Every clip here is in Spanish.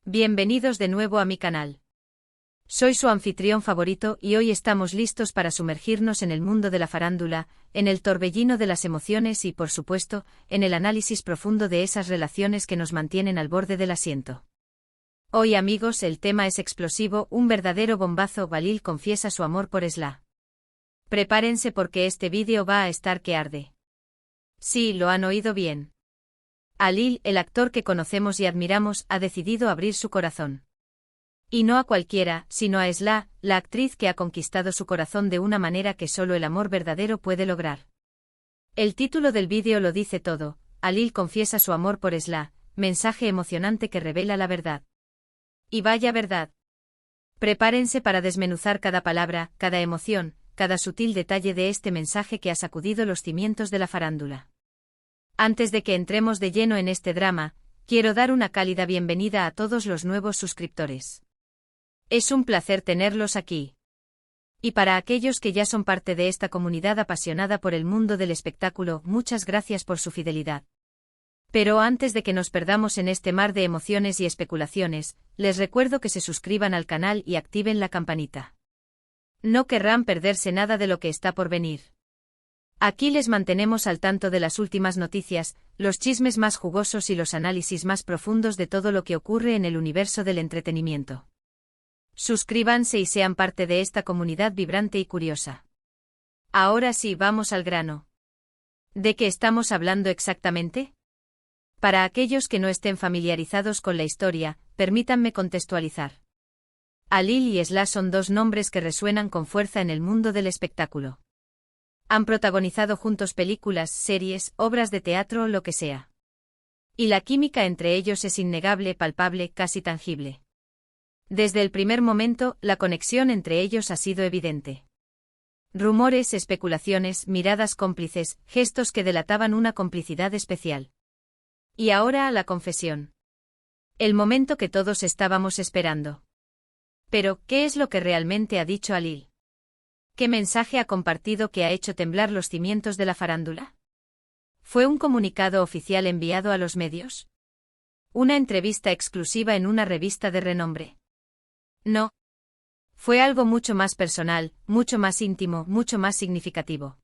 Bienvenidos de nuevo a mi canal. Soy su anfitrión favorito y hoy estamos listos para sumergirnos en el mundo de la farándula, en el torbellino de las emociones y, por supuesto, en el análisis profundo de esas relaciones que nos mantienen al borde del asiento. Hoy, amigos, el tema es explosivo, un verdadero bombazo. Halil confiesa su amor por Esla. Prepárense porque este vídeo va a estar que arde. Sí, lo han oído bien. Halil, el actor que conocemos y admiramos, ha decidido abrir su corazón. Y no a cualquiera, sino a Esla, la actriz que ha conquistado su corazón de una manera que solo el amor verdadero puede lograr. El título del vídeo lo dice todo: Halil confiesa su amor por Esla, mensaje emocionante que revela la verdad. Y vaya verdad. Prepárense para desmenuzar cada palabra, cada emoción, cada sutil detalle de este mensaje que ha sacudido los cimientos de la farándula. Antes de que entremos de lleno en este drama, quiero dar una cálida bienvenida a todos los nuevos suscriptores. Es un placer tenerlos aquí. Y para aquellos que ya son parte de esta comunidad apasionada por el mundo del espectáculo, muchas gracias por su fidelidad. Pero antes de que nos perdamos en este mar de emociones y especulaciones, les recuerdo que se suscriban al canal y activen la campanita. No querrán perderse nada de lo que está por venir. Aquí les mantenemos al tanto de las últimas noticias, los chismes más jugosos y los análisis más profundos de todo lo que ocurre en el universo del entretenimiento. Suscríbanse y sean parte de esta comunidad vibrante y curiosa. Ahora sí, vamos al grano. ¿De qué estamos hablando exactamente? Para aquellos que no estén familiarizados con la historia, permítanme contextualizar. Halil y Esla son dos nombres que resuenan con fuerza en el mundo del espectáculo. Han protagonizado juntos películas, series, obras de teatro o lo que sea. Y la química entre ellos es innegable, palpable, casi tangible. Desde el primer momento, la conexión entre ellos ha sido evidente. Rumores, especulaciones, miradas cómplices, gestos que delataban una complicidad especial. Y ahora la confesión. El momento que todos estábamos esperando. Pero, ¿qué es lo que realmente ha dicho Halil? ¿Qué mensaje ha compartido que ha hecho temblar los cimientos de la farándula? ¿Fue un comunicado oficial enviado a los medios? ¿Una entrevista exclusiva en una revista de renombre? No. Fue algo mucho más personal, mucho más íntimo, mucho más significativo.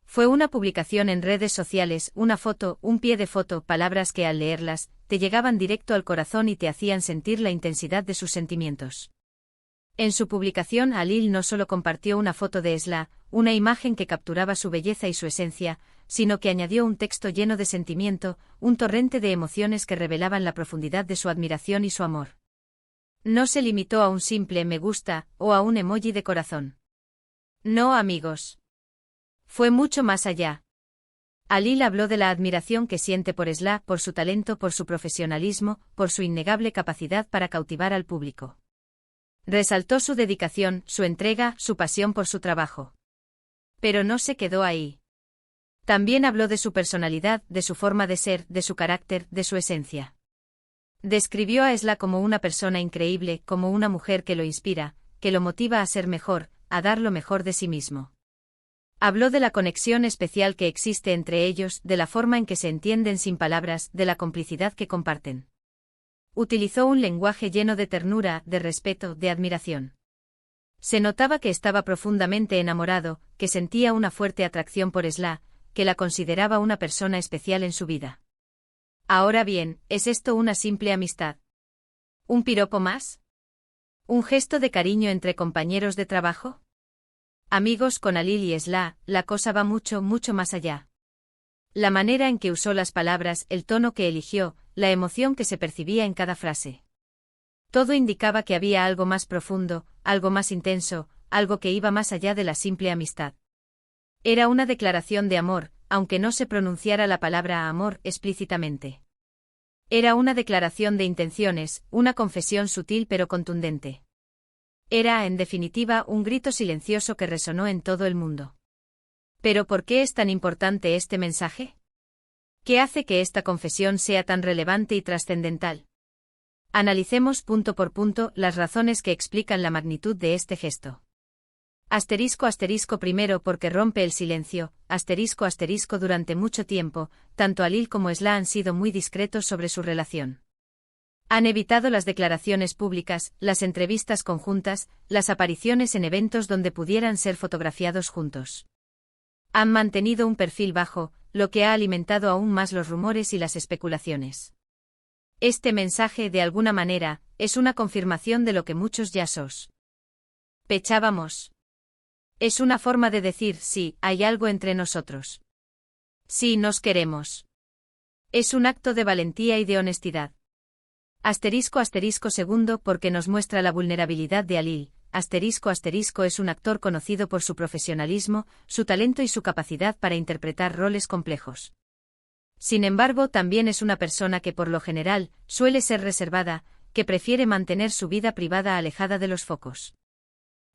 Fue una publicación en redes sociales, una foto, un pie de foto, palabras que al leerlas, te llegaban directo al corazón y te hacían sentir la intensidad de sus sentimientos. En su publicación, Halil no solo compartió una foto de Esla, una imagen que capturaba su belleza y su esencia, sino que añadió un texto lleno de sentimiento, un torrente de emociones que revelaban la profundidad de su admiración y su amor. No se limitó a un simple me gusta o a un emoji de corazón. No, amigos. Fue mucho más allá. Halil habló de la admiración que siente por Esla, por su talento, por su profesionalismo, por su innegable capacidad para cautivar al público. Resaltó su dedicación, su entrega, su pasión por su trabajo. Pero no se quedó ahí. También habló de su personalidad, de su forma de ser, de su carácter, de su esencia. Describió a Esla como una persona increíble, como una mujer que lo inspira, que lo motiva a ser mejor, a dar lo mejor de sí mismo. Habló de la conexión especial que existe entre ellos, de la forma en que se entienden sin palabras, de la complicidad que comparten. Utilizó un lenguaje lleno de ternura, de respeto, de admiración. Se notaba que estaba profundamente enamorado, que sentía una fuerte atracción por Esla, que la consideraba una persona especial en su vida. Ahora bien, ¿es esto una simple amistad? ¿Un piropo más? ¿Un gesto de cariño entre compañeros de trabajo? Amigos, con Halil y Esla, la cosa va mucho, mucho más allá. La manera en que usó las palabras, el tono que eligió, la emoción que se percibía en cada frase. Todo indicaba que había algo más profundo, algo más intenso, algo que iba más allá de la simple amistad. Era una declaración de amor, aunque no se pronunciara la palabra amor explícitamente. Era una declaración de intenciones, una confesión sutil pero contundente. Era, en definitiva, un grito silencioso que resonó en todo el mundo. ¿Pero por qué es tan importante este mensaje? ¿Qué hace que esta confesión sea tan relevante y trascendental? Analicemos punto por punto las razones que explican la magnitud de este gesto. Primero porque rompe el silencio, durante mucho tiempo, tanto Halil como Esla han sido muy discretos sobre su relación. Han evitado las declaraciones públicas, las entrevistas conjuntas, las apariciones en eventos donde pudieran ser fotografiados juntos. Han mantenido un perfil bajo, lo que ha alimentado aún más los rumores y las especulaciones. Este mensaje, de alguna manera, es una confirmación de lo que muchos ya sospechábamos. Es una forma de decir sí, hay algo entre nosotros. Sí, nos queremos. Es un acto de valentía y de honestidad. **segundo porque nos muestra la vulnerabilidad de Alil. **es un actor conocido por su profesionalismo, su talento y su capacidad para interpretar roles complejos. Sin embargo, también es una persona que por lo general suele ser reservada, que prefiere mantener su vida privada alejada de los focos.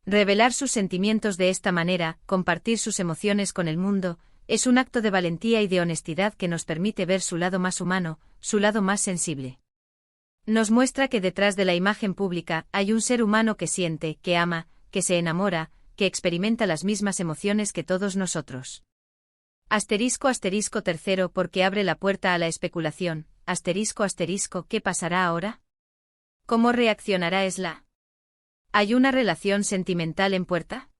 Revelar sus sentimientos de esta manera, compartir sus emociones con el mundo, es un acto de valentía y de honestidad que nos permite ver su lado más humano, su lado más sensible. Nos muestra que detrás de la imagen pública hay un ser humano que siente, que ama, que se enamora, que experimenta las mismas emociones que todos nosotros. *tercero porque abre la puerta a la especulación. ¿Qué pasará ahora? ¿Cómo reaccionará Esla? ¿Hay una relación sentimental en puerta?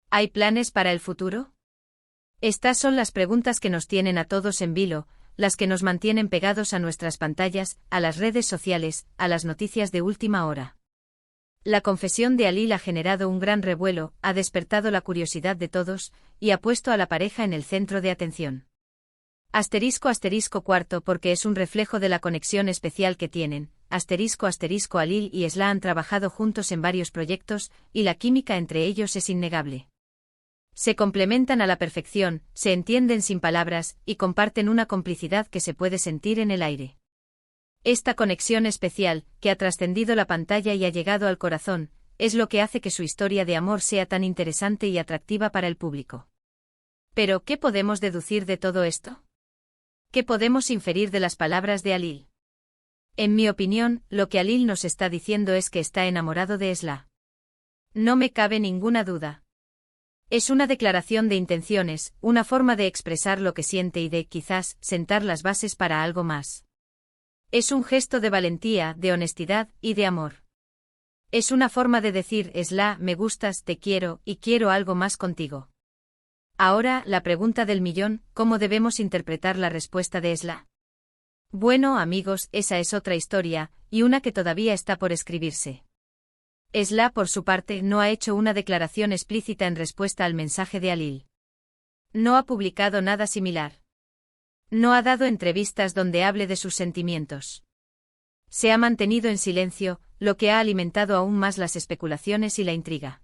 ¿Hay planes para el futuro? Estas son las preguntas que nos tienen a todos en vilo, las que nos mantienen pegados a nuestras pantallas, a las redes sociales, a las noticias de última hora. La confesión de Alil ha generado un gran revuelo, ha despertado la curiosidad de todos, y ha puesto a la pareja en el centro de atención. *cuarto porque es un reflejo de la conexión especial que tienen. *Alil y Esla han trabajado juntos en varios proyectos, y la química entre ellos es innegable. Se complementan a la perfección, se entienden sin palabras, y comparten una complicidad que se puede sentir en el aire. Esta conexión especial, que ha trascendido la pantalla y ha llegado al corazón, es lo que hace que su historia de amor sea tan interesante y atractiva para el público. Pero, ¿qué podemos deducir de todo esto? ¿Qué podemos inferir de las palabras de Alil? En mi opinión, lo que Alil nos está diciendo es que está enamorado de Esla. No me cabe ninguna duda. Es una declaración de intenciones, una forma de expresar lo que siente y de, quizás, sentar las bases para algo más. Es un gesto de valentía, de honestidad y de amor. Es una forma de decir, Esla, me gustas, te quiero, y quiero algo más contigo. Ahora, la pregunta del millón, ¿cómo debemos interpretar la respuesta de Esla? Bueno, amigos, esa es otra historia, y una que todavía está por escribirse. Esla, por su parte, no ha hecho una declaración explícita en respuesta al mensaje de Alil. No ha publicado nada similar. No ha dado entrevistas donde hable de sus sentimientos. Se ha mantenido en silencio, lo que ha alimentado aún más las especulaciones y la intriga.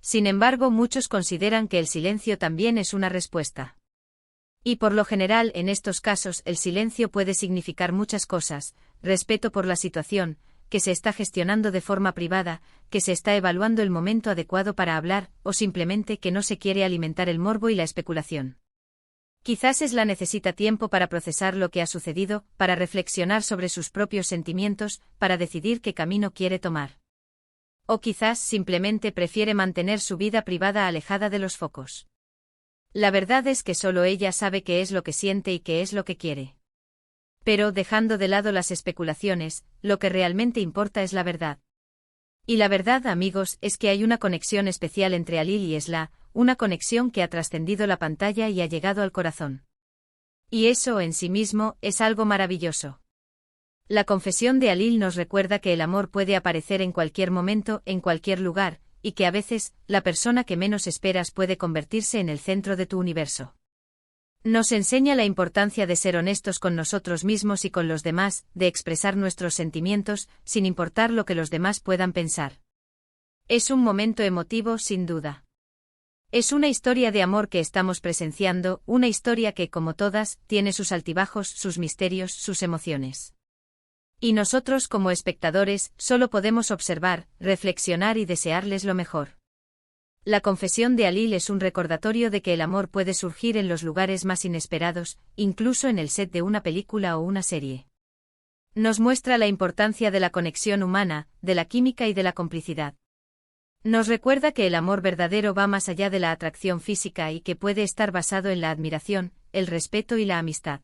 Sin embargo, muchos consideran que el silencio también es una respuesta. Y por lo general, en estos casos, el silencio puede significar muchas cosas: respeto por la situación, que se está gestionando de forma privada, que se está evaluando el momento adecuado para hablar, o simplemente que no se quiere alimentar el morbo y la especulación. Quizás Esla necesita tiempo para procesar lo que ha sucedido, para reflexionar sobre sus propios sentimientos, para decidir qué camino quiere tomar. O quizás simplemente prefiere mantener su vida privada alejada de los focos. La verdad es que solo ella sabe qué es lo que siente y qué es lo que quiere. Pero, dejando de lado las especulaciones, lo que realmente importa es la verdad. Y la verdad, amigos, es que hay una conexión especial entre Alil y Esla, una conexión que ha trascendido la pantalla y ha llegado al corazón. Y eso, en sí mismo, es algo maravilloso. La confesión de Alil nos recuerda que el amor puede aparecer en cualquier momento, en cualquier lugar, y que a veces, la persona que menos esperas puede convertirse en el centro de tu universo. Nos enseña la importancia de ser honestos con nosotros mismos y con los demás, de expresar nuestros sentimientos, sin importar lo que los demás puedan pensar. Es un momento emotivo, sin duda. Es una historia de amor que estamos presenciando, una historia que, como todas, tiene sus altibajos, sus misterios, sus emociones. Y nosotros, como espectadores, solo podemos observar, reflexionar y desearles lo mejor. La confesión de Alil es un recordatorio de que el amor puede surgir en los lugares más inesperados, incluso en el set de una película o una serie. Nos muestra la importancia de la conexión humana, de la química y de la complicidad. Nos recuerda que el amor verdadero va más allá de la atracción física y que puede estar basado en la admiración, el respeto y la amistad.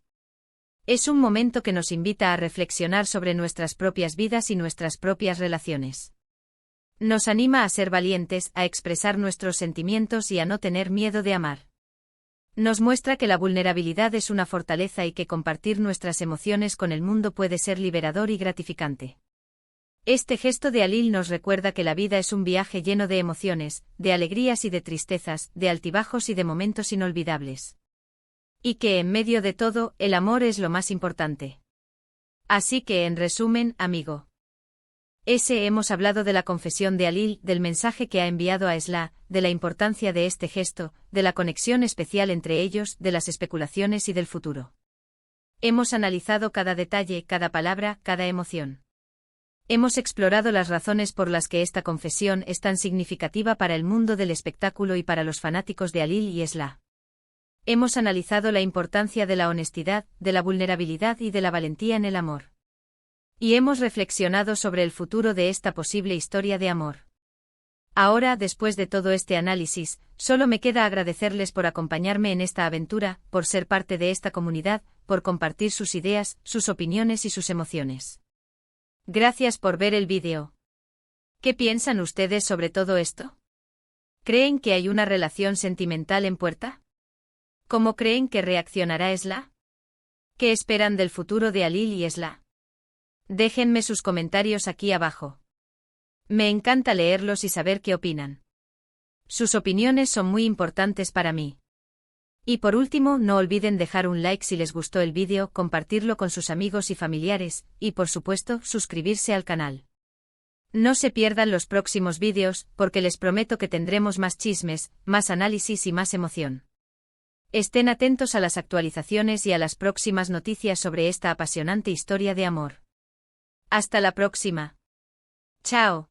Es un momento que nos invita a reflexionar sobre nuestras propias vidas y nuestras propias relaciones. Nos anima a ser valientes, a expresar nuestros sentimientos y a no tener miedo de amar. Nos muestra que la vulnerabilidad es una fortaleza y que compartir nuestras emociones con el mundo puede ser liberador y gratificante. Este gesto de Halil nos recuerda que la vida es un viaje lleno de emociones, de alegrías y de tristezas, de altibajos y de momentos inolvidables. Y que en medio de todo, el amor es lo más importante. Así que, en resumen, amigo. Hemos hablado de la confesión de Halil, del mensaje que ha enviado a Esla, de la importancia de este gesto, de la conexión especial entre ellos, de las especulaciones y del futuro. Hemos analizado cada detalle, cada palabra, cada emoción. Hemos explorado las razones por las que esta confesión es tan significativa para el mundo del espectáculo y para los fanáticos de Halil y Esla. Hemos analizado la importancia de la honestidad, de la vulnerabilidad y de la valentía en el amor. Y hemos reflexionado sobre el futuro de esta posible historia de amor. Ahora, después de todo este análisis, solo me queda agradecerles por acompañarme en esta aventura, por ser parte de esta comunidad, por compartir sus ideas, sus opiniones y sus emociones. Gracias por ver el vídeo. ¿Qué piensan ustedes sobre todo esto? ¿Creen que hay una relación sentimental en puerta? ¿Cómo creen que reaccionará Esla? ¿Qué esperan del futuro de Halil y Esla? Déjenme sus comentarios aquí abajo. Me encanta leerlos y saber qué opinan. Sus opiniones son muy importantes para mí. Y por último, no olviden dejar un like si les gustó el vídeo, compartirlo con sus amigos y familiares, y por supuesto, suscribirse al canal. No se pierdan los próximos vídeos, porque les prometo que tendremos más chismes, más análisis y más emoción. Estén atentos a las actualizaciones y a las próximas noticias sobre esta apasionante historia de amor. Hasta la próxima. Chao.